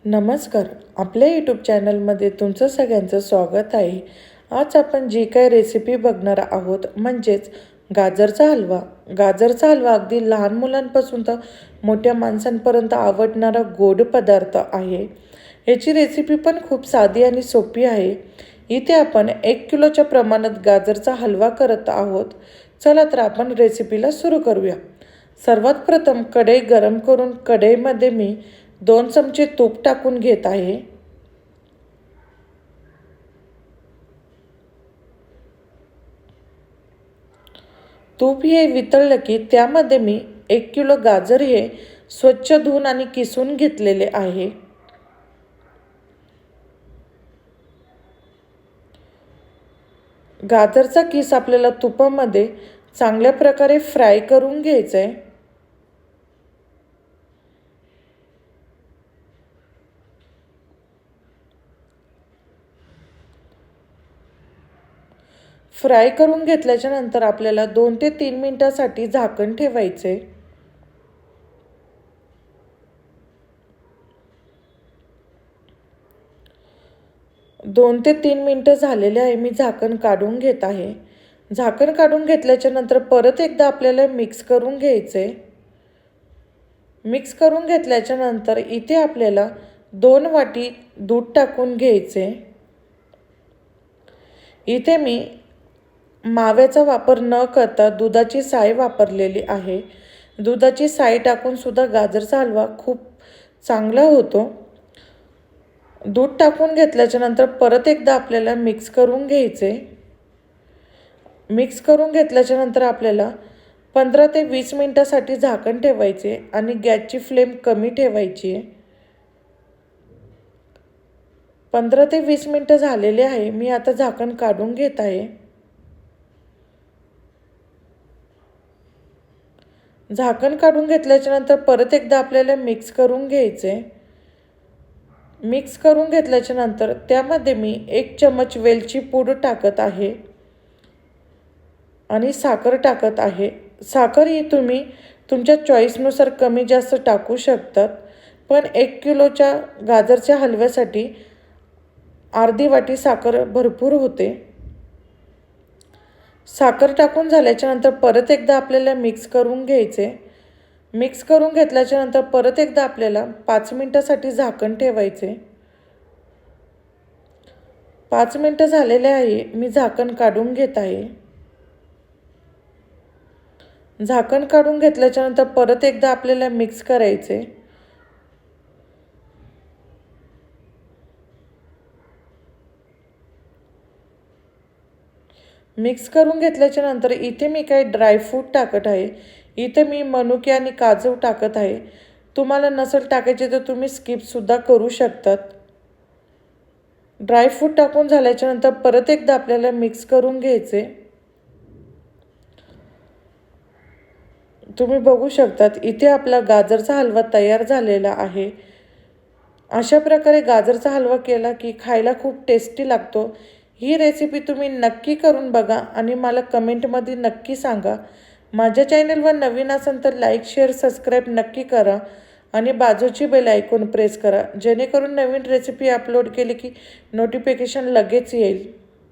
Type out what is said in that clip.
नमस्कार. आपल्या यूट्यूब चॅनलमध्ये तुमचं सगळ्यांचं स्वागत आहे. आज आपण जी काही रेसिपी बघणार आहोत म्हणजेच गाजरचा हलवा. गाजरचा हलवा अगदी लहान मुलांपासून तर मोठ्या माणसांपर्यंत आवडणारा गोड पदार्थ आहे. याची रेसिपी पण खूप साधी आणि सोपी आहे. इथे आपण 1 किलोच्या प्रमाणात गाजरचा हलवा करत आहोत. चला तर आपण रेसिपीला सुरू करूया. सर्वात प्रथम कढई गरम करून कढईमध्ये मी 2 चमचे तूप टाकून घेत आहे. तूप हे वितळलं की त्यामध्ये मी 1 किलो गाजर हे स्वच्छ धुवून आणि किसून घेतलेले आहे. गाजरचा किस आपल्याला तुपामध्ये चांगल्या प्रकारे फ्राय करून घ्यायचा आहे. फ्राय करून घेतल्याच्या नंतर आपल्याला 2 ते 3 मिनिटांसाठी झाकण ठेवायचे. 2 ते 3 मिनिटं झालेले आहे. मी झाकण काढून घेत आहे. झाकण काढून घेतल्याच्या नंतर परत एकदा आपल्याला मिक्स करून घ्यायचे. मिक्स करून घेतल्याच्या नंतर इथे आपल्याला 2 वाटी दूध टाकून घ्यायचे. इथे मी माव्याचा वापर न करता दुधाची साय वापरलेली आहे. दुधाची साय टाकून सुद्धा गाजरचा हलवा खूप चांगला होतो. दूध टाकून घेतल्याच्या नंतर परत एकदा आपल्याला मिक्स करून घ्यायचे. मिक्स करून घेतल्याच्या नंतर आपल्याला 15 ते 20 मिनिटांसाठी झाकण ठेवायचे आणि गॅसची फ्लेम कमी ठेवायची. 15 ते 20 मिनिटं झालेले आहे. मी आता झाकण काढून घेत आहे. झाकण काढून घेतल्याच्या नंतर परत एकदा आपल्याला मिक्स करून घ्यायचे. मिक्स करून घेतल्याच्या नंतर त्यामध्ये मी 1 चमच वेलची पूड टाकत आहे आणि साखर टाकत आहे. साखर ही तुम्ही तुमच्या चॉईसनुसार कमी जास्त टाकू शकतात. पण 1 किलोच्या गाजरच्या हलव्यासाठी अर्धी वाटी साखर भरपूर होते. साखर टाकून झाल्याच्या नंतर परत एकदा आपल्याला मिक्स करून घ्यायचे. मिक्स करून घेतल्याच्या नंतर परत एकदा आपल्याला 5 मिनिटांसाठी झाकण ठेवायचे. 5 मिनिटं झालेले आहे. मी झाकण काढून घेत आहे. झाकण काढून घेतल्याच्या नंतर परत एकदा आपल्याला मिक्स करायचे. मिक्स करून घेतल्याच्या नंतर इथे मी काही ड्रायफ्रूट टाकत आहे. इथे मी मनुके आणि काजू टाकत आहे. तुम्हाला नसेल टाकायचे तर तुम्ही स्किपसुद्धा करू शकतात. ड्रायफ्रूट टाकून झाल्याच्या नंतर परत एकदा आपल्याला मिक्स करून घ्यायचे. तुम्ही बघू शकतात इथे आपला गाजरचा हलवा तयार झालेला आहे. अशा प्रकारे गाजरचा हलवा केला की खायला खूप टेस्टी लागतो. ही रेसिपी तुम्ही नक्की करून बघा आणि मला कमेंटमध्ये नक्की सांगा. माझ्या चॅनलवर नवीन असाल तर लाईक, शेअर, सबस्क्राईब नक्की करा आणि बाजूची बेल आयकॉन प्रेस करा जेणेकरून नवीन रेसिपी अपलोड केली की नोटिफिकेशन लगेच येईल.